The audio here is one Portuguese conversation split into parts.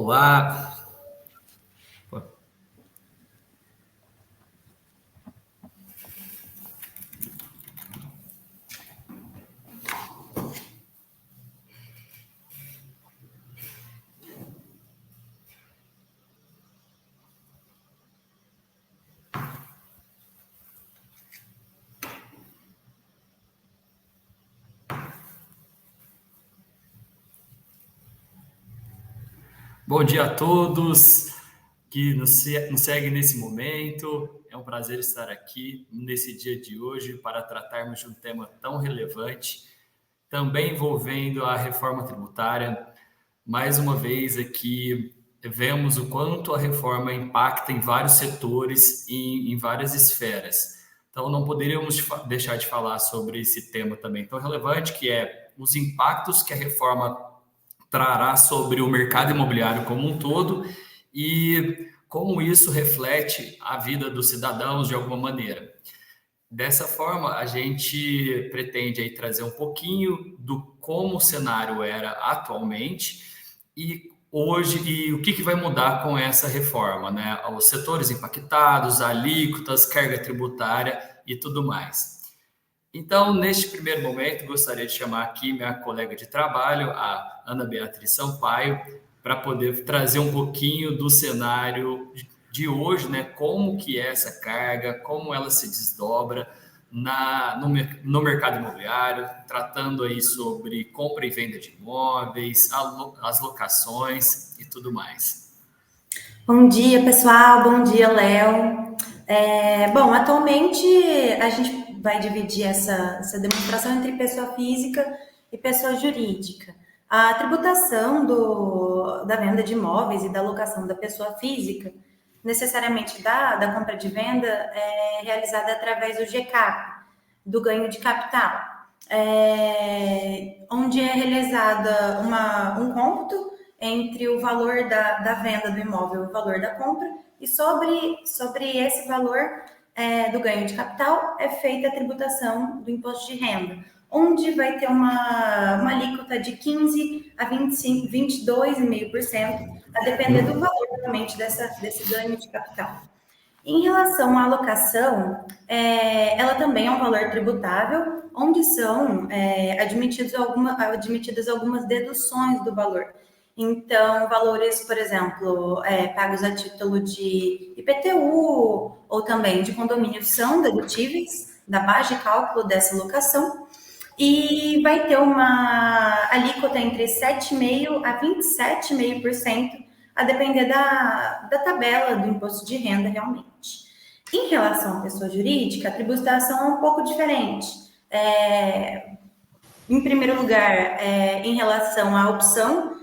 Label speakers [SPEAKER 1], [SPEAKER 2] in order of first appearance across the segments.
[SPEAKER 1] Olá. Bom dia a todos que nos seguem nesse momento. É um prazer estar aqui nesse dia de hoje para tratarmos de um tema tão relevante, também envolvendo a reforma tributária. Mais uma vez aqui vemos o quanto a reforma impacta em vários setores e em várias esferas. Então não poderíamos deixar de falar sobre esse tema também tão relevante, que é os impactos que a reforma trará sobre o mercado imobiliário como um todo e como isso reflete a vida dos cidadãos de alguma maneira. Dessa forma, a gente pretende aí trazer um pouquinho do como o cenário era atualmente e hoje e o que vai mudar com essa reforma, né? Os setores impactados, alíquotas, carga tributária e tudo mais. Então, neste primeiro momento, gostaria de chamar aqui minha colega de trabalho, a Ana Beatriz Sampaio, para poder trazer um pouquinho do cenário de hoje, né? Como que é essa carga, como ela se desdobra no mercado imobiliário, tratando aí sobre compra e venda de imóveis, as locações e tudo mais.
[SPEAKER 2] Bom dia, pessoal. Bom dia, Léo. Bom, atualmente a gente vai dividir essa demonstração entre pessoa física e pessoa jurídica. A tributação da venda de imóveis e da locação da pessoa física, necessariamente da compra de venda, é realizada através do GCAP, do ganho de capital, onde é realizada um cômputo entre o valor da venda do imóvel e o valor da compra, e sobre esse valor do ganho de capital é feita a tributação do imposto de renda, onde vai ter uma alíquota de 15% a 22,5%, a depender do valor realmente desse ganho de capital. Em relação à alocação, ela também é um valor tributável, onde são admitidas algumas deduções do valor. Então, valores, por exemplo, pagos a título de IPTU ou também de condomínio são dedutíveis da base de cálculo dessa locação e vai ter uma alíquota entre 7,5% a 27,5%, a depender da tabela do imposto de renda realmente. Em relação à pessoa jurídica, a tributação é um pouco diferente. Em primeiro lugar, em relação à opção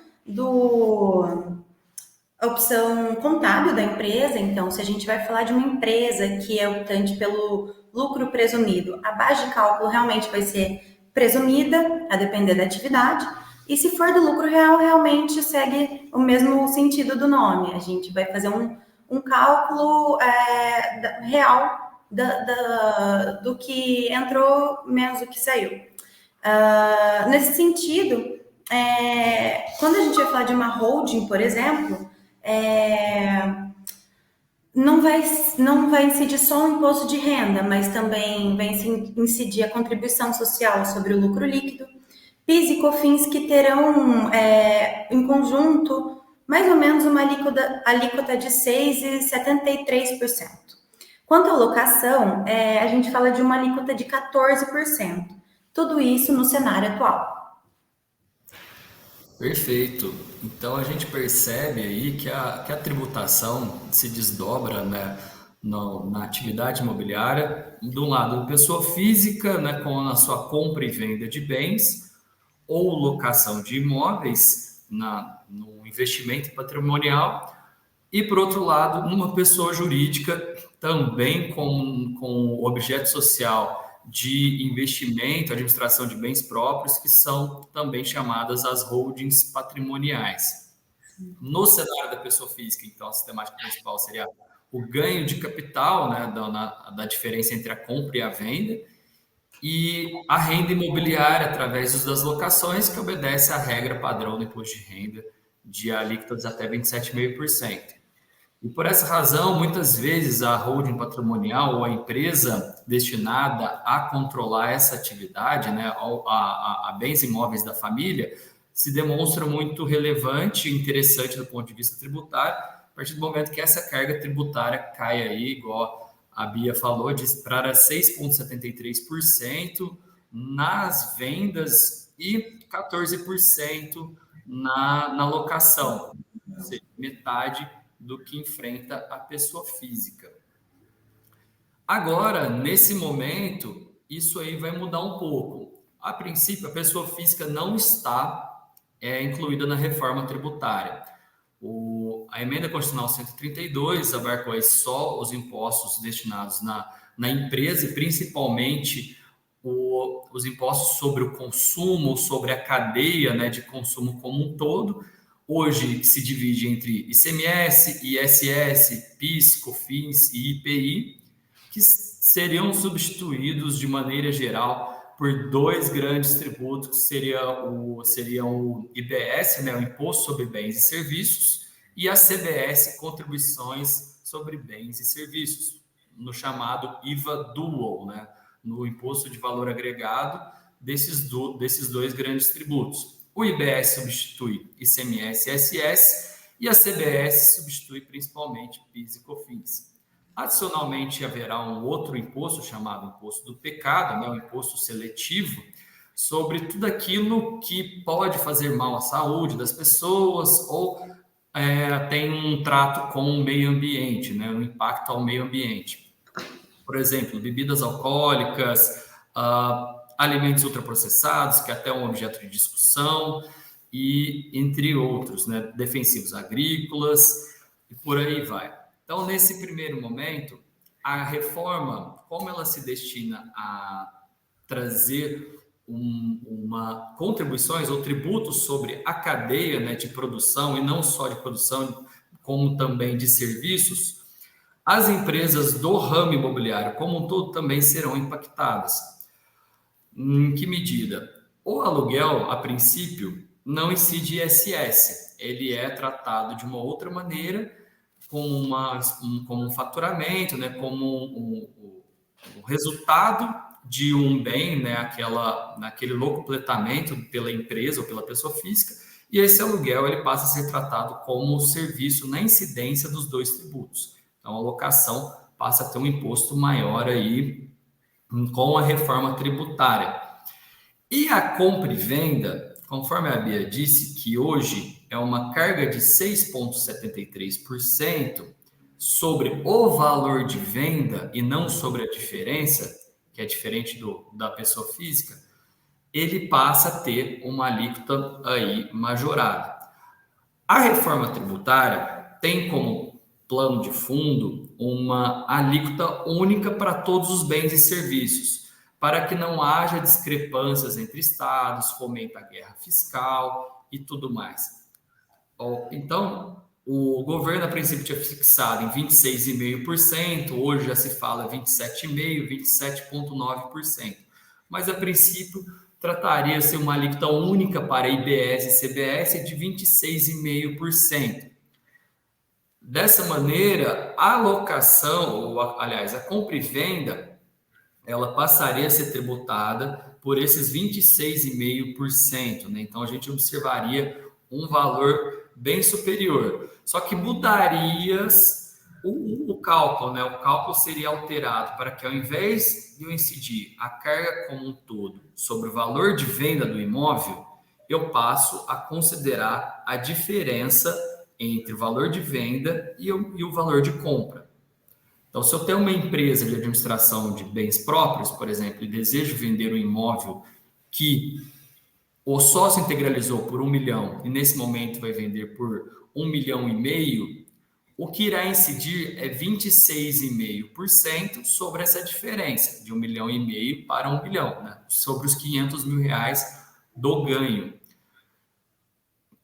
[SPEAKER 2] contábil da empresa. Então, se a gente vai falar de uma empresa que é optante pelo lucro presumido, a base de cálculo realmente vai ser presumida, a depender da atividade, e se for do lucro real, realmente segue o mesmo sentido do nome. A gente vai fazer um cálculo real do que entrou menos do que saiu. Nesse sentido, quando a gente vai falar de uma holding, por exemplo, não vai incidir só o imposto de renda, mas também vai incidir a contribuição social sobre o lucro líquido, PIS e COFINS, que terão, em conjunto, mais ou menos uma alíquota de 6,73%. Quanto à locação, a gente fala de uma alíquota de 14%. Tudo isso no cenário atual.
[SPEAKER 1] Perfeito. Então a gente percebe aí que a tributação se desdobra, né, na atividade imobiliária, de um lado, pessoa física, né, com a sua compra e venda de bens, ou locação de imóveis no investimento patrimonial, e por outro lado, numa pessoa jurídica também com objeto social de investimento, administração de bens próprios, que são também chamadas as holdings patrimoniais. No cenário da pessoa física, então, a sistemática principal seria o ganho de capital, né, da diferença entre a compra e a venda, e a renda imobiliária através das locações, que obedece à regra padrão do imposto de renda de alíquotas até 27,5%. E por essa razão, muitas vezes a holding patrimonial ou a empresa destinada a controlar essa atividade, né, a bens imóveis da família, se demonstra muito relevante e interessante do ponto de vista tributário, a partir do momento que essa carga tributária cai aí, igual a Bia falou, para 6,73% nas vendas e 14% na locação, ou seja, metade do que enfrenta a pessoa física. Agora, nesse momento, isso aí vai mudar um pouco. A princípio, a pessoa física não está incluída na reforma tributária. A emenda constitucional 132 abarcou aí só os impostos destinados na empresa e principalmente os impostos sobre o consumo, sobre a cadeia, né, de consumo como um todo. Hoje se divide entre ICMS, ISS, PIS, COFINS e IPI, que seriam substituídos de maneira geral por dois grandes tributos, que seriam o IBS, né, o Imposto sobre Bens e Serviços, e a CBS, Contribuições sobre Bens e Serviços, no chamado IVA Dual, né, no Imposto de Valor Agregado desses dois grandes tributos. O IBS substitui ICMS e ISS e a CBS substitui principalmente PIS e COFINS. Adicionalmente, haverá um outro imposto chamado Imposto do Pecado, né, um imposto seletivo, sobre tudo aquilo que pode fazer mal à saúde das pessoas ou tem um trato com o meio ambiente, né, um impacto ao meio ambiente. Por exemplo, bebidas alcoólicas, alimentos ultraprocessados, que é até um objeto de discussão, e entre outros, né, defensivos agrícolas, e por aí vai. Então, nesse primeiro momento, a reforma, como ela se destina a trazer contribuições ou tributos sobre a cadeia, né, de produção, e não só de produção, como também de serviços, as empresas do ramo imobiliário como um todo também serão impactadas. Em que medida? O aluguel, a princípio, não incide ISS. Ele é tratado de uma outra maneira, como um faturamento, né? Como um resultado de um bem, né? Naquele locupletamento pela empresa ou pela pessoa física. E esse aluguel ele passa a ser tratado como serviço na incidência dos dois tributos. Então, a locação passa a ter um imposto maior aí com a reforma tributária. E a compra e venda, conforme a Bia disse, que hoje é uma carga de 6,73% sobre o valor de venda e não sobre a diferença, que é diferente da pessoa física, ele passa a ter uma alíquota aí majorada. A reforma tributária tem como plano de fundo uma alíquota única para todos os bens e serviços, para que não haja discrepâncias entre estados, fomenta a guerra fiscal e tudo mais. Então, o governo, a princípio, tinha fixado em 26,5%, hoje já se fala 27,5%, 27,9%. Mas, a princípio, trataria-se uma alíquota única para IBS e CBS de 26,5%. Dessa maneira, a locação, a compra e venda, ela passaria a ser tributada por esses 26,5%, né? Então, a gente observaria um valor bem superior. Só que mudaria o cálculo, né? O cálculo seria alterado para que, ao invés de eu incidir a carga como um todo sobre o valor de venda do imóvel, eu passo a considerar a diferença entre o valor de venda e o valor de compra. Então, se eu tenho uma empresa de administração de bens próprios, por exemplo, e desejo vender um imóvel que o sócio integralizou por 1 milhão e nesse momento vai vender por 1,5 milhão, o que irá incidir é 26,5% sobre essa diferença, de 1,5 milhão para 1 milhão, né? Sobre os 500 mil reais do ganho.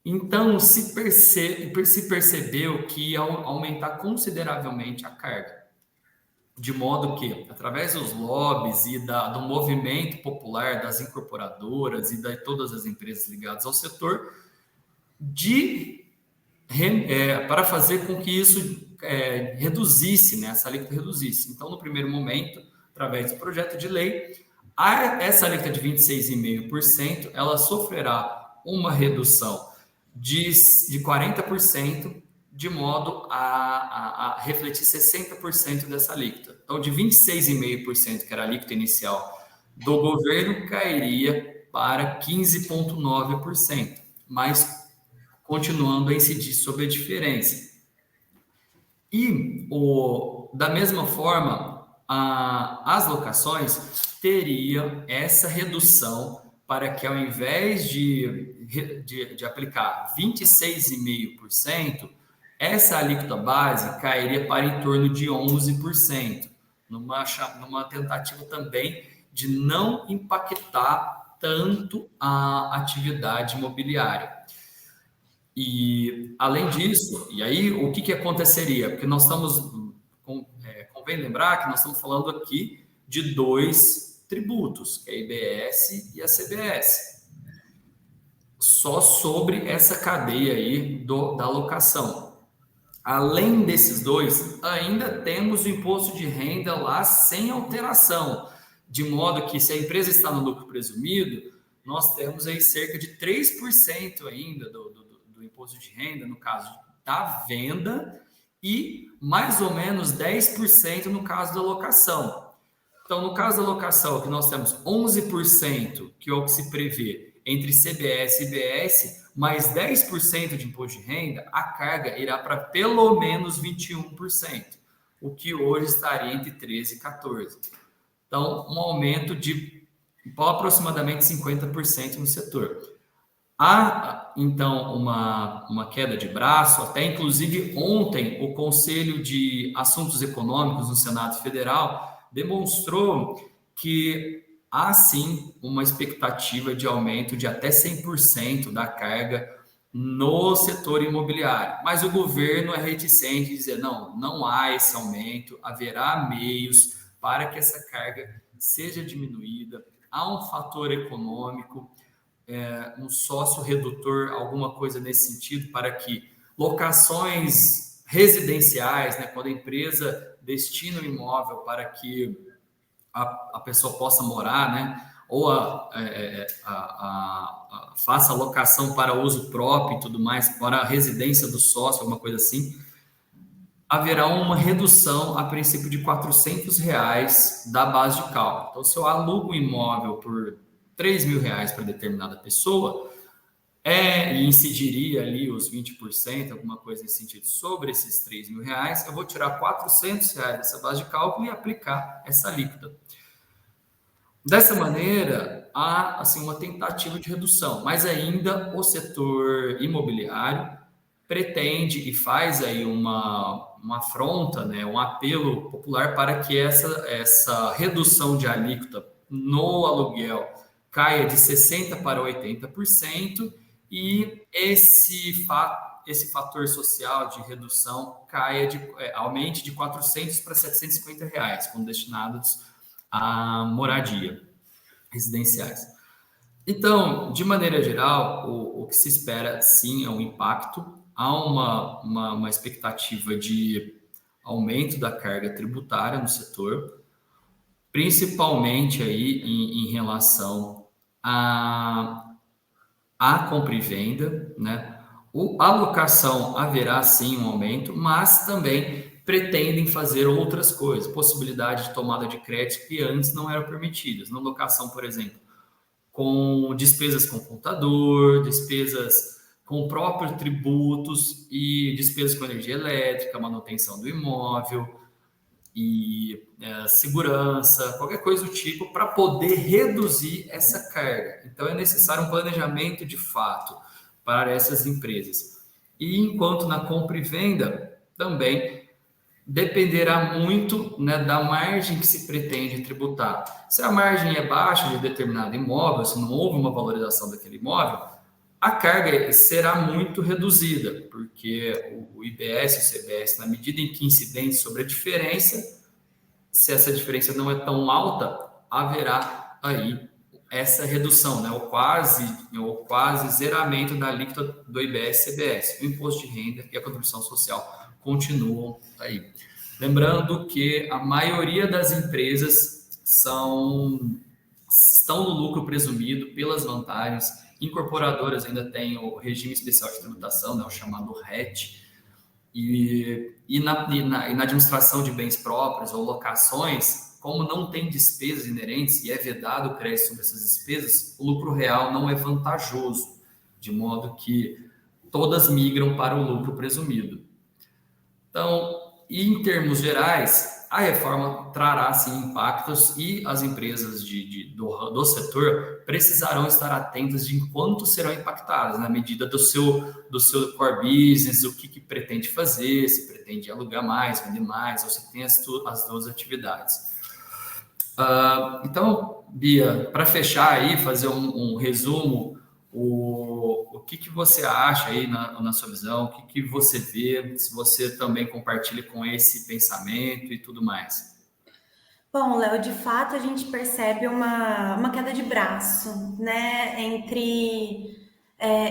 [SPEAKER 1] Então, se percebeu que ia aumentar consideravelmente a carga, de modo que, através dos lobbies e do movimento popular das incorporadoras e de todas as empresas ligadas ao setor, de para fazer com que isso reduzisse, né, essa alíquota reduzisse. Então, no primeiro momento, através do projeto de lei, essa alíquota de 26,5%, ela sofrerá uma redução de 40%, de modo a refletir 60% dessa alíquota. Então, de 26,5%, que era a alíquota inicial do governo, cairia para 15,9%, mas continuando a incidir sobre a diferença. E, da mesma forma, as locações teriam essa redução para que, ao invés de aplicar 26,5%, essa alíquota base cairia para em torno de 11%, numa tentativa também de não impactar tanto a atividade imobiliária. E, além disso, e aí o que aconteceria? Porque nós convém lembrar que nós estamos falando aqui de 2 tributos, que é a IBS e a CBS, só sobre essa cadeia aí da locação. Além desses 2, ainda temos o imposto de renda lá sem alteração, de modo que, se a empresa está no lucro presumido, nós temos aí cerca de 3% ainda do imposto de renda, no caso da venda, e mais ou menos 10% no caso da locação. Então, no caso da locação, que nós temos 11%, que é o que se prevê entre CBS e IBS, mais 10% de imposto de renda, a carga irá para pelo menos 21%, o que hoje estaria entre 13% e 14%. Então, um aumento de aproximadamente 50% no setor. Há, então, uma queda de braço, até inclusive ontem o Conselho de Assuntos Econômicos no Senado Federal demonstrou que há sim uma expectativa de aumento de até 100% da carga no setor imobiliário, mas o governo é reticente em dizer não há esse aumento, haverá meios para que essa carga seja diminuída, há um fator econômico, um sócio redutor, alguma coisa nesse sentido, para que locações residenciais, né, quando a empresa destina o imóvel para que a pessoa possa morar, né, ou faça locação para uso próprio e tudo mais, para a residência do sócio, alguma coisa assim, haverá uma redução, a princípio, de R$400 da base de cálculo. Então, se eu alugo um imóvel por R$3.000 para determinada pessoa, e incidiria ali os 20%, alguma coisa nesse sentido, sobre esses R$3.000, eu vou tirar R$400 dessa base de cálculo e aplicar essa alíquota. Dessa maneira, há assim, uma tentativa de redução, mas ainda o setor imobiliário pretende e faz aí uma afronta, né, um apelo popular para que essa redução de alíquota no aluguel caia de 60% para 80% e esse fator social de redução aumente de R$400 para R$750, quando destinados à moradia residenciais. Então, de maneira geral, o que se espera, sim, é um impacto. Há uma expectativa de aumento da carga tributária no setor, principalmente aí em relação à compra e venda, né? A locação haverá, sim, um aumento, mas também pretendem fazer outras coisas, possibilidade de tomada de crédito que antes não eram permitidas. Na locação, por exemplo, com despesas com computador, despesas com próprios tributos e despesas com energia elétrica, manutenção do imóvel e segurança, qualquer coisa do tipo, para poder reduzir essa carga. Então, é necessário um planejamento de fato para essas empresas. E enquanto na compra e venda, também dependerá muito, né, da margem que se pretende tributar. Se a margem é baixa de determinado imóvel, se não houve uma valorização daquele imóvel, a carga será muito reduzida, porque o IBS e o CBS, na medida em que incidem sobre a diferença, se essa diferença não é tão alta, haverá aí essa redução, né, o quase zeramento da alíquota do IBS-CBS, o imposto de renda e a contribuição social continuam aí. Lembrando que a maioria das empresas estão no lucro presumido pelas vantagens. Incorporadoras ainda têm o regime especial de tributação, né, o chamado RET, e na administração de bens próprios ou locações, como não tem despesas inerentes e é vedado o crédito sobre essas despesas, o lucro real não é vantajoso, de modo que todas migram para o lucro presumido. Então, em termos gerais, a reforma trará sim impactos e as empresas do setor precisarão estar atentas de quanto serão impactadas na medida do seu core business, o que pretende fazer, se pretende alugar mais, vender mais, ou se tem as duas atividades. Então, Bia, para fechar aí, fazer um resumo, o que você acha aí na sua visão, o que você vê, se você também compartilha com esse pensamento e tudo mais.
[SPEAKER 2] Bom, Léo, de fato a gente percebe uma queda de braço, né, entre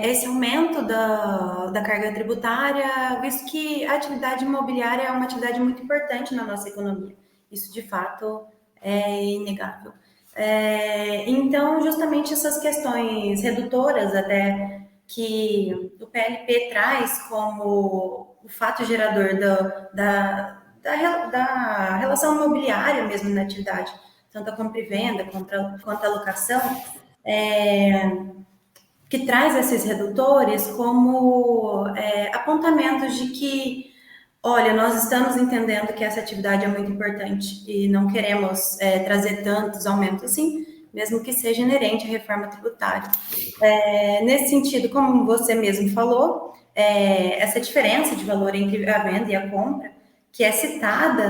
[SPEAKER 2] esse aumento da carga tributária, visto que a atividade imobiliária é uma atividade muito importante na nossa economia. Isso, de fato, é inegável. Então, justamente essas questões redutoras, até que o PLP traz como o fato gerador da relação imobiliária mesmo na atividade, tanto a compra e venda quanto a locação, que traz esses redutores como apontamentos de que, olha, nós estamos entendendo que essa atividade é muito importante e não queremos trazer tantos aumentos assim, mesmo que seja inerente à reforma tributária. Nesse sentido, como você mesmo falou, essa diferença de valor entre a venda e a compra, que é citada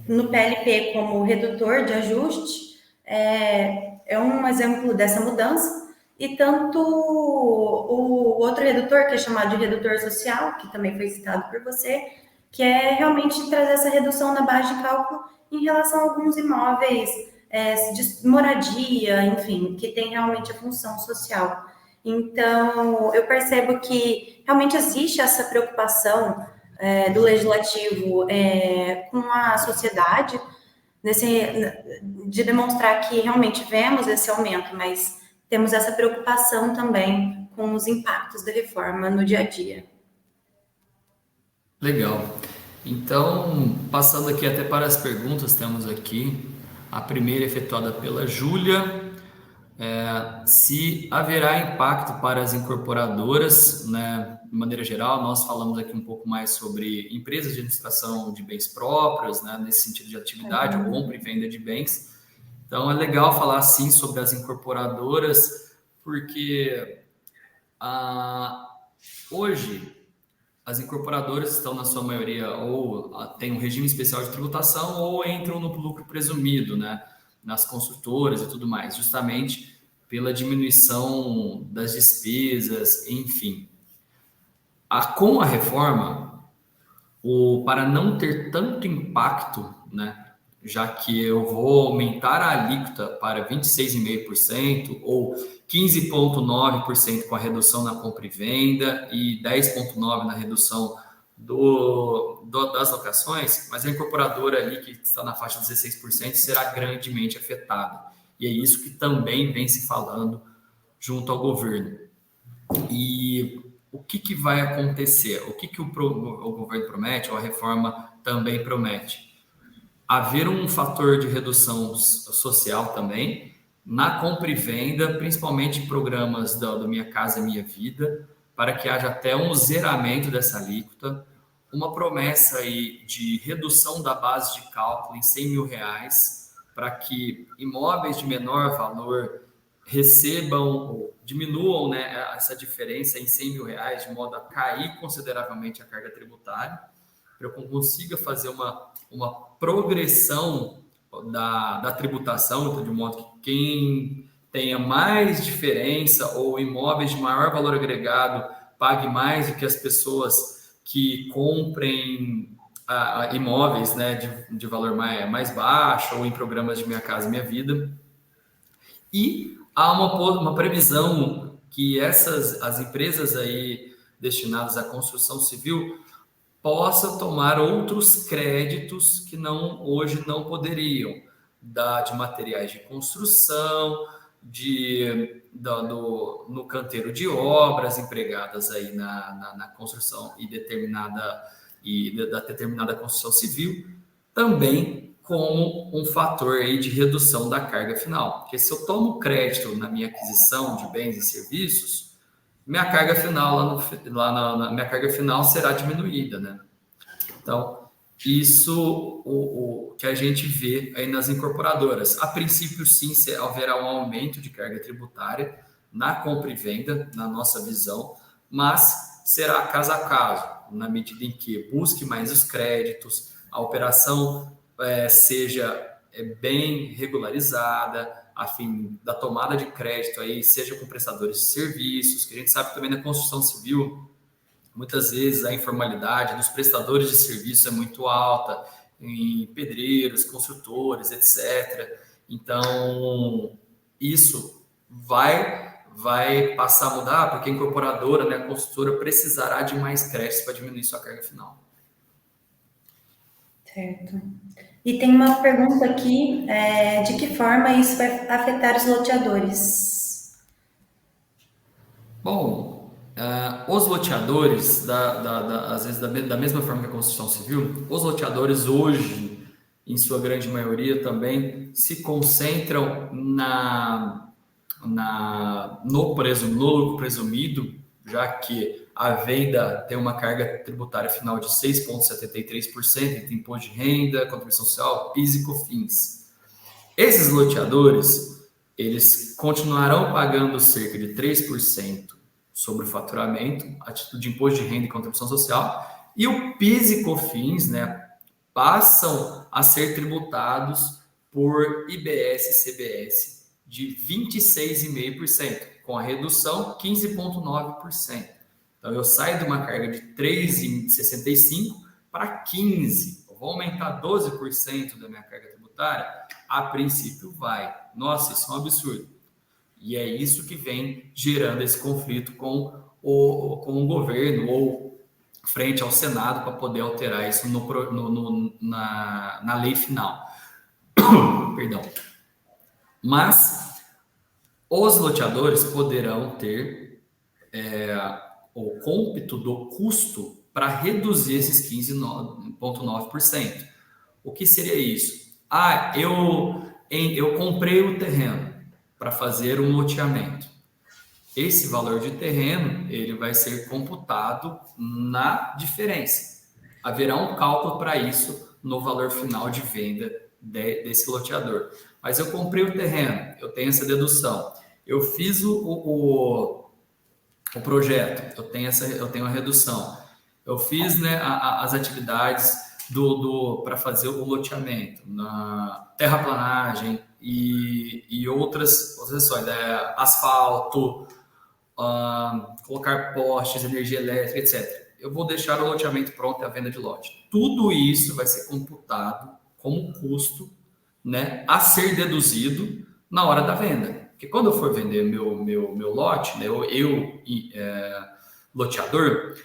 [SPEAKER 2] no PLP como redutor de ajuste, é um exemplo dessa mudança. E tanto o outro redutor, que é chamado de redutor social, que também foi citado por você, que é realmente trazer essa redução na base de cálculo em relação a alguns imóveis de moradia, enfim, que tem realmente a função social. Então, eu percebo que realmente existe essa preocupação do legislativo com a sociedade, de demonstrar que realmente vemos esse aumento, mas temos essa preocupação também com os impactos da reforma no dia a dia.
[SPEAKER 1] Legal. Então, passando aqui até para as perguntas, temos aqui a primeira efetuada pela Júlia. Se haverá impacto para as incorporadoras, né? De maneira geral, nós falamos aqui um pouco mais sobre empresas de administração de bens próprios, né? Nesse sentido de atividade, compra e venda de bens. Então, é legal falar, sim, sobre as incorporadoras, porque hoje as incorporadoras estão, na sua maioria, ou têm um regime especial de tributação ou entram no lucro presumido, né? Nas construtoras e tudo mais, justamente pela diminuição das despesas, enfim. Com a reforma, para não ter tanto impacto, né, já que eu vou aumentar a alíquota para 26,5% ou 15,9% com a redução na compra e venda e 10,9% na redução das locações, mas a incorporadora ali que está na faixa de 16% será grandemente afetada. E é isso que também vem se falando junto ao governo. E o que vai acontecer? O que o governo promete, ou a reforma também promete? Haver um fator de redução social também, na compra e venda, principalmente em programas do Minha Casa Minha Vida, para que haja até um zeramento dessa alíquota, uma promessa aí de redução da base de cálculo em R$100 mil, para que imóveis de menor valor recebam ou diminuam, né, essa diferença em R$100 mil, de modo a cair consideravelmente a carga tributária, para que eu consiga fazer uma progressão da tributação, então, de modo que quem tenha mais diferença ou imóveis de maior valor agregado pague mais do que as pessoas que comprem a imóveis, né, de valor mais baixo ou em programas de Minha Casa Minha Vida. E há uma previsão que as empresas aí destinadas à construção civil possam tomar outros créditos que hoje não poderiam, de materiais de construção, no canteiro de obras empregadas aí na construção da determinada construção civil, também como um fator aí de redução da carga final. Porque se eu tomo crédito na minha aquisição de bens e serviços, minha carga final minha carga final será diminuída, né? Então, isso o que a gente vê aí nas incorporadoras. A princípio, sim, haverá um aumento de carga tributária na compra e venda, na nossa visão, mas será caso a caso, na medida em que busque mais os créditos, a operação seja bem regularizada, a fim da tomada de crédito aí, seja com prestadores de serviços, que a gente sabe que também na construção civil, muitas vezes a informalidade dos prestadores de serviço é muito alta, em pedreiros, construtores, etc. Então, isso vai passar a mudar, porque a incorporadora, né, a construtora, precisará de mais créditos para diminuir sua carga final.
[SPEAKER 2] Certo. E tem uma pergunta aqui, de que forma isso vai afetar os loteadores?
[SPEAKER 1] Bom, os loteadores, às vezes da mesma forma que a construção civil, os loteadores hoje, em sua grande maioria também, se concentram no lucro presumido, já que a venda tem uma carga tributária final de 6,73% entre imposto de renda, contribuição social, PIS e COFINS. Esses loteadores, eles continuarão pagando cerca de 3% sobre o faturamento, a título de imposto de renda e contribuição social, e o PIS e COFINS, né, passam a ser tributados por IBS e CBS de 26,5%, com a redução 15,9%. Então, eu saio de uma carga de 3,65% para 15%. Eu vou aumentar 12% da minha carga tributária? A princípio vai. Nossa, isso é um absurdo. E é isso que vem gerando esse conflito com o governo ou frente ao Senado para poder alterar isso na lei final. Perdão. Mas os loteadores poderão ter o cômputo do custo para reduzir esses 15,9%. O que seria isso? Eu comprei o terreno para fazer um loteamento. Esse valor de terreno ele vai ser computado na diferença. Haverá um cálculo para isso no valor final de venda desse loteador. Mas eu comprei o terreno, eu tenho essa dedução. Eu fiz o projeto, eu tenho a redução. Eu fiz, né, as atividades para fazer o loteamento, na terraplanagem e outras ações, asfalto, colocar postes, energia elétrica, etc. Eu vou deixar o loteamento pronto e a venda de lote. Tudo isso vai ser computado como custo, né, a ser deduzido na hora da venda. Porque quando eu for vender meu lote, né, loteador,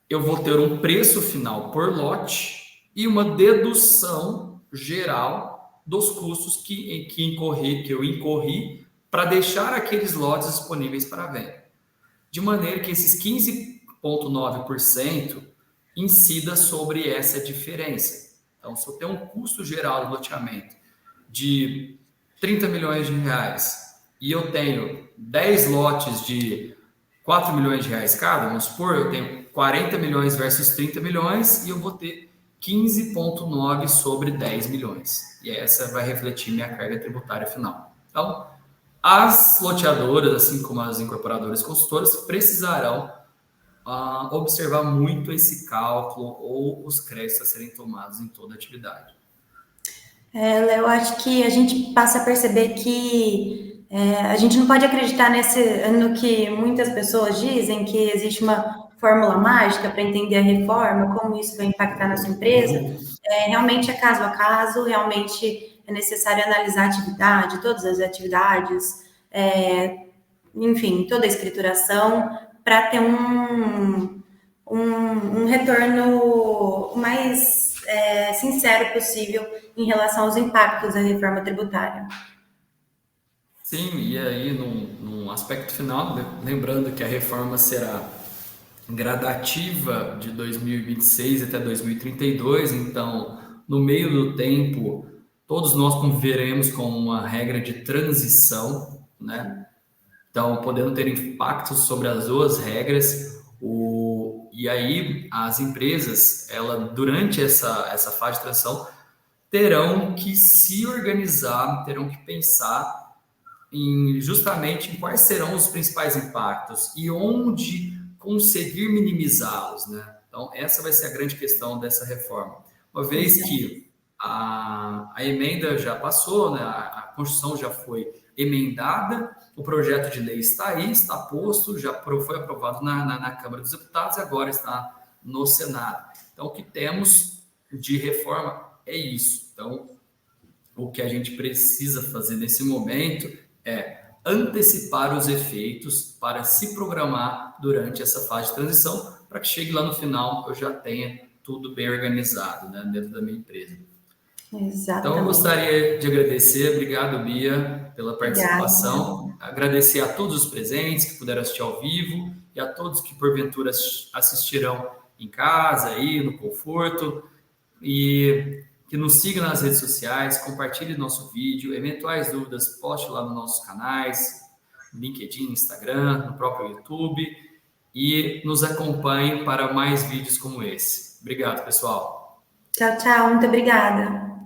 [SPEAKER 1] eu vou ter um preço final por lote e uma dedução geral dos custos que eu incorri para deixar aqueles lotes disponíveis para venda. De maneira que esses 15,9% incida sobre essa diferença. Então, se eu tenho um custo geral do loteamento de 30 milhões de reais e eu tenho 10 lotes de 4 milhões de reais cada, vamos supor, eu tenho 40 milhões versus 30 milhões e eu vou ter 15,9 sobre 10 milhões. E essa vai refletir minha carga tributária final. Então, as loteadoras, assim como as incorporadoras consultoras, precisarão observar muito esse cálculo ou os créditos a serem tomados em toda a atividade.
[SPEAKER 2] Eu acho que a gente passa a perceber que a gente não pode acreditar no que muitas pessoas dizem, que existe uma fórmula mágica para entender a reforma, como isso vai impactar na sua empresa. Realmente é caso a caso, realmente é necessário analisar a atividade, todas as atividades, enfim, toda a escrituração, para ter um retorno o mais sincero possível em relação aos impactos da reforma tributária.
[SPEAKER 1] Sim, e aí num aspecto final, lembrando que a reforma será gradativa de 2026 até 2032, então no meio do tempo todos nós conviveremos com uma regra de transição, né? Então podendo ter impactos sobre as duas regras, e aí as empresas, durante essa fase de transição terão que se organizar, terão que pensar justamente em quais serão os principais impactos e onde conseguir minimizá-los, né? Então, essa vai ser a grande questão dessa reforma. Uma vez que a emenda já passou, né? A Constituição já foi emendada, o projeto de lei está aí, está posto, já foi aprovado na Câmara dos Deputados e agora está no Senado. Então, o que temos de reforma é isso. Então, o que a gente precisa fazer nesse momento é antecipar os efeitos para se programar durante essa fase de transição, para que chegue lá no final eu já tenha tudo bem organizado, né, dentro da minha empresa.
[SPEAKER 2] Exatamente.
[SPEAKER 1] Então, eu gostaria de agradecer, obrigado, Bia, pela participação,
[SPEAKER 2] Obrigada.
[SPEAKER 1] agradecer a todos os presentes que puderam assistir ao vivo e a todos que, porventura, assistirão em casa, aí, no conforto, e que nos siga nas redes sociais, compartilhe nosso vídeo, eventuais dúvidas, poste lá nos nossos canais, LinkedIn, Instagram, no próprio YouTube, e nos acompanhe para mais vídeos como esse. Obrigado, pessoal.
[SPEAKER 2] Tchau, tchau. Muito obrigada.